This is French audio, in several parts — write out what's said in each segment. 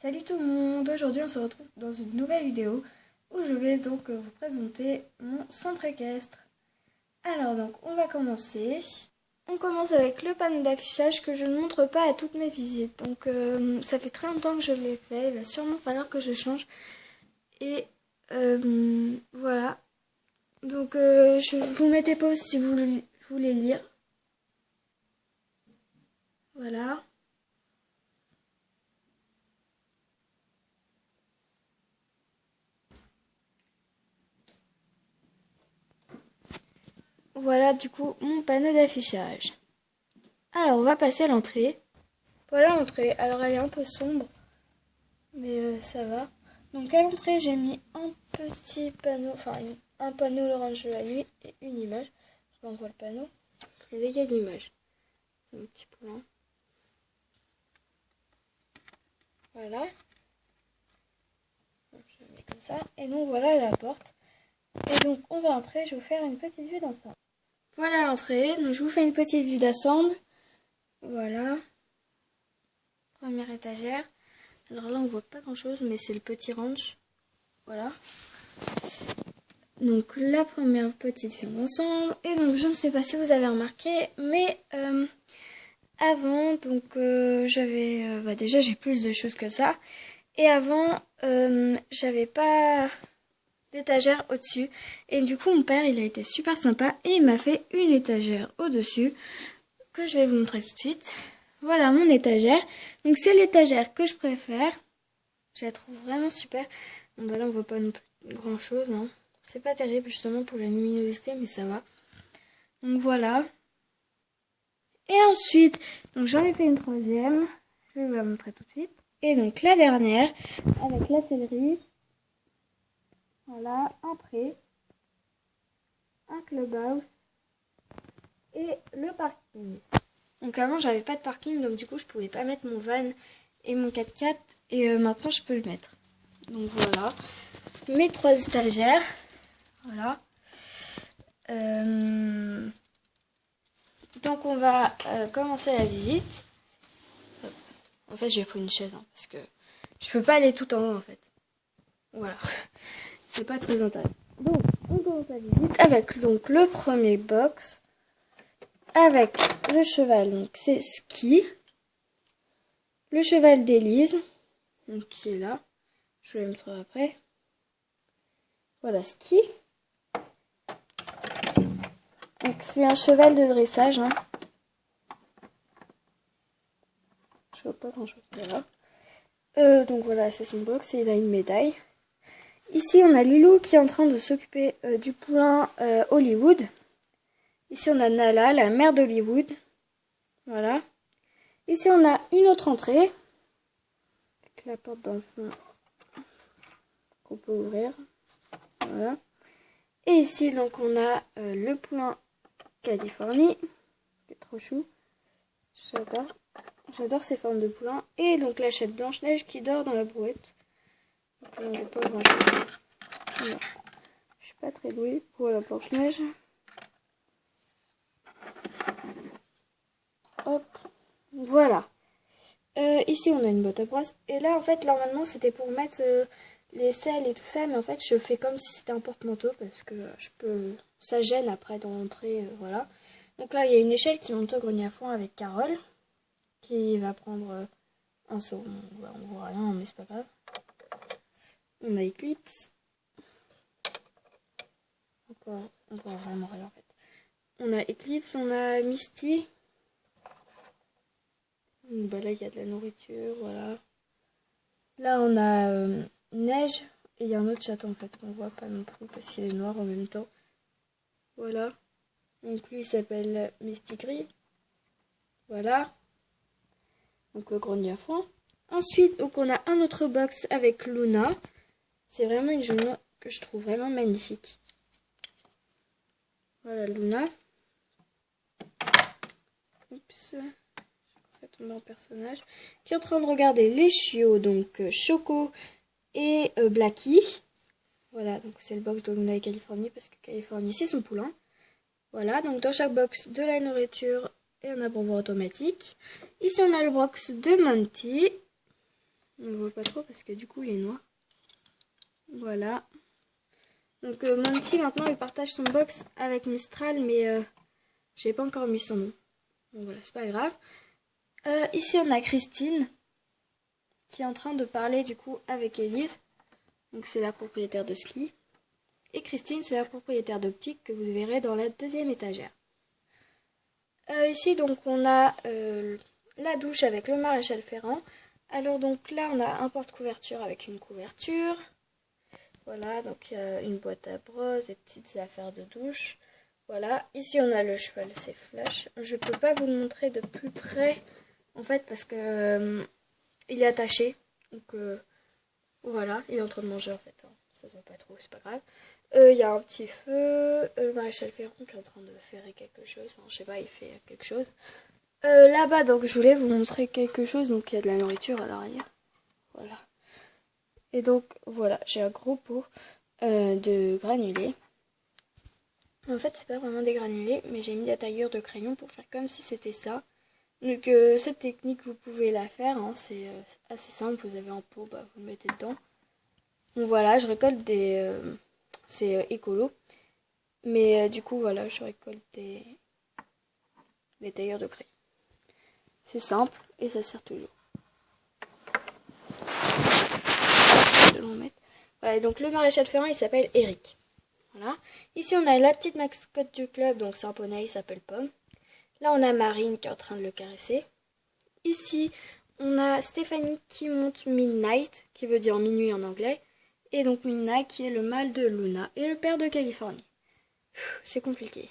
Salut tout le monde, aujourd'hui on se retrouve dans une nouvelle vidéo où je vais donc vous présenter mon centre équestre. Alors donc on va commencer. On commence avec le panneau d'affichage que je ne montre pas à toutes mes visites. Donc ça fait très longtemps que je l'ai fait, il va sûrement falloir que je change. Et voilà. Donc je vous mettez pause si vous voulez lire. Voilà. Voilà du coup mon panneau d'affichage. Alors on va passer à l'entrée. Voilà l'entrée. Alors elle est un peu sombre, mais ça va. Donc à l'entrée j'ai mis un petit panneau, un panneau l'orange de la nuit et une image. On voit le panneau. Et là il y a l'image. C'est un petit point. Voilà. Donc, je le mets comme ça. Et donc voilà la porte. Et donc on va entrer, je vais vous faire une petite vue d'ensemble. Voilà l'entrée, donc je vous fais une petite vue d'ensemble. Voilà. Première étagère. Alors là on voit pas grand chose, mais c'est le petit ranch. Voilà. Donc la première petite vue d'ensemble. Et donc je ne sais pas si vous avez remarqué, mais avant, donc j'avais déjà j'ai plus de choses que ça. Et avant, j'avais pas d'étagère au-dessus. Et du coup, mon père, il a été super sympa et il m'a fait une étagère au-dessus que je vais vous montrer tout de suite. Voilà mon étagère. Donc c'est l'étagère que je préfère. Je la trouve vraiment super. Bon bah là, on voit pas non plus grand-chose, hein. C'est pas terrible justement pour la luminosité, mais ça va. Donc voilà. Et ensuite, donc j'en ai fait une troisième. Je vais vous la montrer tout de suite. Et donc la dernière, avec la sellerie. Voilà, un pré, un clubhouse et le parking. Donc avant j'avais pas de parking, donc du coup je pouvais pas mettre mon van et mon 4x4 et maintenant je peux le mettre. Donc voilà, mes 3 étagères. Voilà. Donc on va commencer la visite. En fait j'ai pris une chaise hein, parce que je peux pas aller tout en haut en fait. Voilà. C'est pas très intéressant. Donc, on commence la visite avec donc le premier box avec le cheval. Donc, c'est Ski. Le cheval d'Élise, donc qui est là. Je vais le montrer après. Voilà, Ski. Donc, c'est un cheval de dressage. Hein. Je vois pas grand chose. Voilà. Donc, voilà, c'est son box et il a une médaille. Ici, on a Lilou qui est en train de s'occuper du poulain Hollywood. Ici, on a Nala, la mère d'Hollywood. Voilà. Ici, on a une autre entrée. Avec la porte dans le fond qu'on peut ouvrir. Voilà. Et ici, donc, on a le poulain Californie. C'est trop chou. J'adore. J'adore ces formes de poulain. Et donc, la chatte Blanche-Neige qui dort dans la brouette. Donc, là, on n'a pas grand-chose. Voilà. Je suis pas très douée pour la Blanche-Neige. Hop. Voilà. Ici, on a une botte à brosse. Et là, en fait, normalement, c'était pour mettre les selles et tout ça. Mais en fait, je fais comme si c'était un porte-manteau parce que ça gêne après dans l'entrée. Voilà. Donc là, il y a une échelle qui monte au grenier à foin avec Carole qui va prendre un saut. On voit rien, mais c'est pas grave. On a Eclipse. Encore, on voit vraiment rien en fait. On a Eclipse, on a Misty. Bah là, il y a de la nourriture, voilà. Là, on a Neige. Et il y a un autre chaton, en fait, qu'on voit pas non plus, parce qu'il est noir en même temps. Voilà. Donc, lui, il s'appelle Misty Gris. Voilà. Donc, le grenier à foin. Ensuite, donc, on a un autre box avec Luna. C'est vraiment une jument que je trouve vraiment magnifique. Voilà, Luna. Oups. Tomber en personnage qui est en train de regarder les chiots, donc Choco et Blacky. Voilà, donc c'est le box de Luna et Californie parce que Californie c'est son poulain. Voilà, donc dans chaque box de la nourriture et un abreuvoir automatique. Ici on a le box de Monty. On ne voit pas trop parce que du coup il est noir. Voilà. Donc mon petit maintenant il partage son box avec Mistral, mais j'ai pas encore mis son nom. Donc voilà, c'est pas grave. Ici on a Christine qui est en train de parler du coup avec Elise. Donc c'est la propriétaire de Ski. Et Christine c'est la propriétaire d'Optique que vous verrez dans la deuxième étagère. Ici donc on a la douche avec le maréchal Ferrand. Alors donc là on a un porte-couverture avec une couverture. Voilà, donc il y a une boîte à brosses, des petites affaires de douche. Voilà, ici on a le cheval, c'est Flash. Je peux pas vous le montrer de plus près en fait parce que il est attaché. Donc voilà, il est en train de manger en fait. Ça se voit pas trop, c'est pas grave. Il y a un petit feu, le maréchal Ferrand qui est en train de faire quelque chose. Enfin, je sais pas, il fait quelque chose. Là-bas, donc je voulais vous montrer quelque chose. Donc il y a de la nourriture à l'arrière. Voilà. Et donc voilà, j'ai un gros pot de granulés. En fait, c'est pas vraiment des granulés, mais j'ai mis la taillure de crayon pour faire comme si c'était ça. Donc cette technique, vous pouvez la faire, hein, c'est assez simple. Vous avez un pot, bah, vous le mettez dedans. Donc voilà, je récolte des... c'est écolo. Mais du coup, voilà, je récolte des tailleurs de crayon. C'est simple et ça sert toujours. Voilà, donc le maréchal Ferrand, il s'appelle Eric. Voilà. Ici, on a la petite mascotte du club, donc c'est un poney, il s'appelle Pomme. Là, on a Marine qui est en train de le caresser. Ici, on a Stéphanie qui monte Midnight, qui veut dire minuit en anglais. Et donc Midnight qui est le mâle de Luna et le père de Californie. C'est compliqué.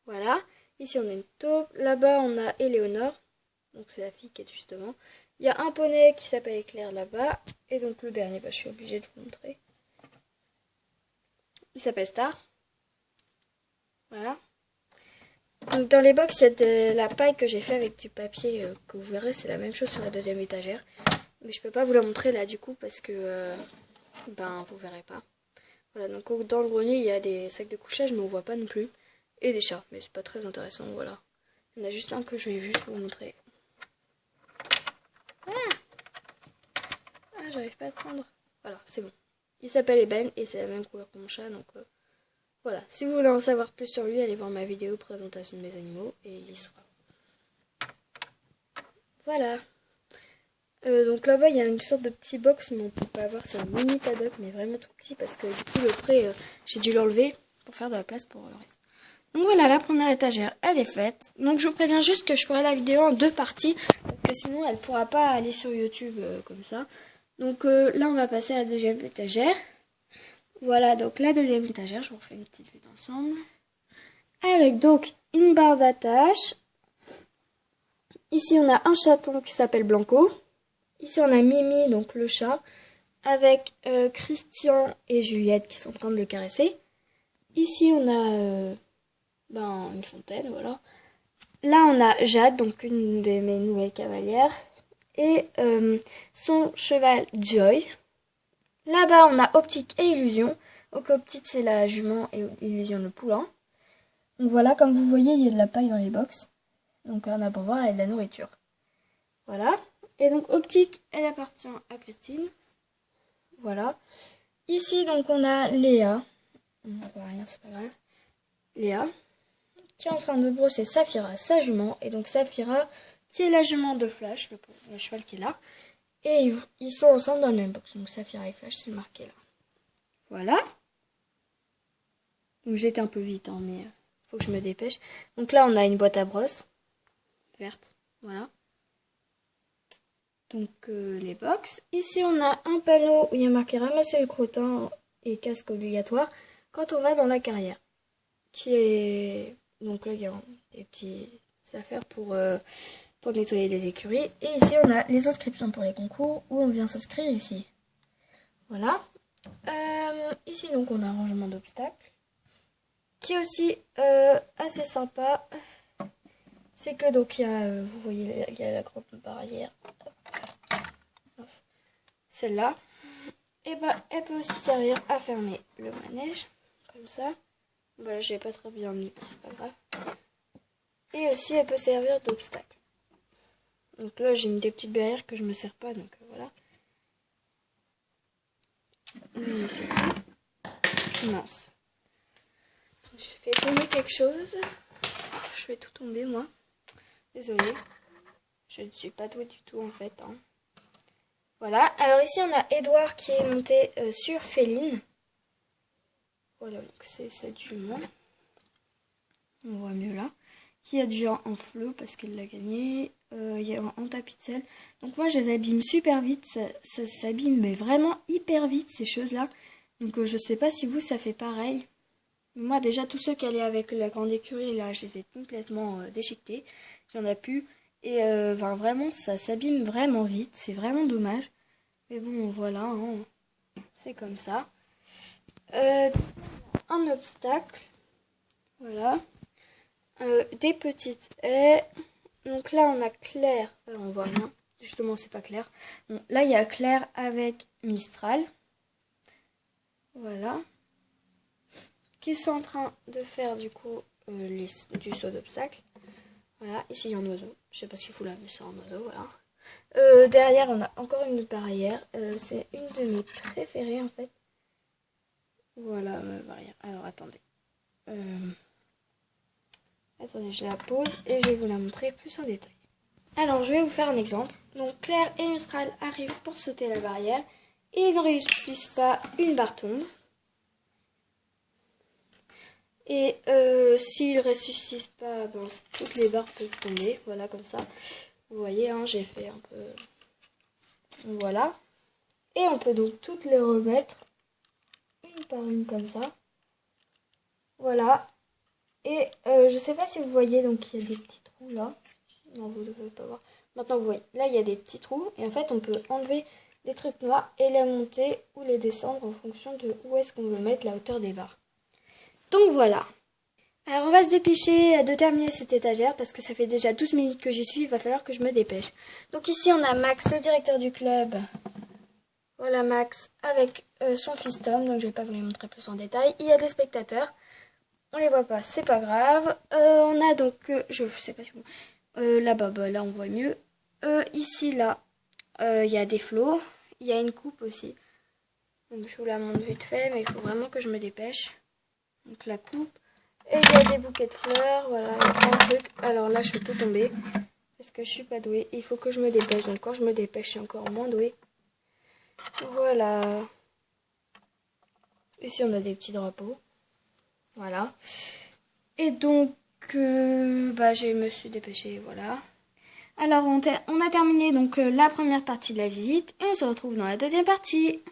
Voilà. Ici, on a une taupe. Là-bas, on a Éléonore. Donc c'est la fille qui est justement. Il y a un poney qui s'appelle Éclair là-bas. Et donc le dernier, bah, je suis obligée de vous montrer. Il s'appelle Star. Voilà. Donc dans les box, il y a de la paille que j'ai fait avec du papier que vous verrez, c'est la même chose sur la deuxième étagère. Mais je peux pas vous la montrer là du coup parce que ben vous verrez pas. Voilà, donc dans le grenier, il y a des sacs de couchage mais on voit pas non plus. Et des chats, mais c'est pas très intéressant, voilà. Il y en a juste un que je vais juste vous montrer. Ah, j'arrive pas à le prendre. Voilà, c'est bon. Il s'appelle Eben et c'est la même couleur que mon chat, donc voilà. Si vous voulez en savoir plus sur lui, allez voir ma vidéo présentation de mes animaux et il y sera. Voilà. Donc là-bas, il y a une sorte de petit box, mais on peut pas voir, c'est un mini paddock, mais vraiment tout petit parce que du coup, le pré, j'ai dû l'enlever pour faire de la place pour le reste. Donc voilà, la première étagère, elle est faite. Donc je vous préviens juste que je ferai la vidéo en deux parties, parce que sinon elle pourra pas aller sur YouTube comme ça. Donc là, on va passer à la deuxième étagère. Voilà, donc la deuxième étagère, je vous refais une petite vue d'ensemble. Avec donc une barre d'attache. Ici, on a un chaton qui s'appelle Blanco. Ici, on a Mimi, donc le chat, avec Christian et Juliette qui sont en train de le caresser. Ici, on a une fontaine, voilà. Là, on a Jade, donc une de mes nouvelles cavalières, et son cheval Joy. Là-bas, on a Optique et Illusion. Donc, Optique, c'est la jument et Illusion, le poulain. Donc voilà, comme vous voyez, il y a de la paille dans les box. Donc, un abreuvoir et de la nourriture. Voilà. Et donc Optique, elle appartient à Christine. Voilà. Ici donc on a Léa. On ne voit rien, c'est pas grave. Léa. Qui est en train de brosser Saphira, sa jument. Et donc Saphira, qui est la jument de Flash, le cheval qui est là. Et ils sont ensemble dans le même box. Donc Saphira et Flash, c'est marqué là. Voilà. Donc j'étais un peu vite, hein, mais faut que je me dépêche. Donc là on a une boîte à brosse. Verte. Voilà. Donc les box. Ici on a un panneau où il y a marqué ramasser le crottin et casque obligatoire quand on va dans la carrière. Qui est... Donc là il y a des petites affaires pour nettoyer les écuries. Et ici on a les inscriptions pour les concours où on vient s'inscrire ici. Voilà. Ici donc on a un rangement d'obstacles. Qui est aussi assez sympa. C'est que donc il y a, vous voyez, il y a la grande barrière. Celle-là, et bah elle peut aussi servir à fermer le manège, comme ça. Voilà, je l'ai pas très bien mis, c'est pas grave. Et aussi elle peut servir d'obstacle. Donc là j'ai mis des petites barrières que je me sers pas, donc voilà. Oui, c'est tout. Mince. Je fais tomber quelque chose. Je fais tout tomber, moi. Désolée. Je ne suis pas douée du tout, en fait. Hein. Voilà. Alors ici, on a Edouard qui est monté sur Féline. Voilà, donc c'est cette jument. On voit mieux là. Qui a dû en flot parce qu'elle l'a gagné. Il y a en tapis de sel. Donc moi, je les abîme super vite. Ça s'abîme, mais vraiment hyper vite, ces choses-là. Donc je sais pas si vous, ça fait pareil. Moi, déjà, tous ceux qui allaient avec la grande écurie, là, je les ai complètement déchiquetés. Il n'y en a plus. Et vraiment, ça s'abîme vraiment vite. C'est vraiment dommage. Mais bon, voilà. Hein. C'est comme ça. Un obstacle. Voilà. Des petites haies. Donc là, on a Claire. On voit rien. Justement, c'est pas clair. Bon, là, il y a Claire avec Mistral. Voilà. Qui sont en train de faire du coup du saut d'obstacle. Voilà, ici il y a un oiseau. Je sais pas si vous l'avez ça en oiseau, voilà. Derrière on a encore une barrière. C'est une de mes préférées en fait. Voilà ma barrière. Alors attendez. Attendez, je la pose et je vais vous la montrer plus en détail. Alors je vais vous faire un exemple. Donc Claire et Mistral arrivent pour sauter la barrière et ils ne réussissent pas, une barre tombe. Et s'ils ne ressuscitent pas, ben, toutes les barres peuvent tomber. Voilà, comme ça. Vous voyez, hein, j'ai fait un peu... Voilà. Et on peut donc toutes les remettre une par une comme ça. Voilà. Et je sais pas si vous voyez, donc il y a des petits trous là. Non, vous ne pouvez pas voir. Maintenant, vous voyez, là, il y a des petits trous. Et en fait, on peut enlever les trucs noirs et les monter ou les descendre en fonction de où est-ce qu'on veut mettre la hauteur des barres. Donc voilà. Alors on va se dépêcher de terminer cette étagère parce que ça fait déjà 12 minutes que j'y suis, il va falloir que je me dépêche. Donc ici on a Max, le directeur du club. Voilà Max avec son fils Tom, donc je vais pas vous les montrer plus en détail. Il y a des spectateurs, on les voit pas, c'est pas grave. On a donc, je sais pas si vous... là-bas, là on voit mieux. Ici là, il y a des flots, il y a une coupe aussi. Donc je vous la montre vite fait, mais il faut vraiment que je me dépêche. Donc la coupe. Et il y a des bouquets de fleurs, voilà, il y a plein de trucs. Alors là, je fais tout tomber parce que je suis pas douée. Il faut que je me dépêche. Donc quand je me dépêche, je suis encore moins douée. Voilà. Ici, on a des petits drapeaux. Voilà. Et donc, je me suis dépêchée, voilà. Alors, on a terminé donc la première partie de la visite et on se retrouve dans la deuxième partie.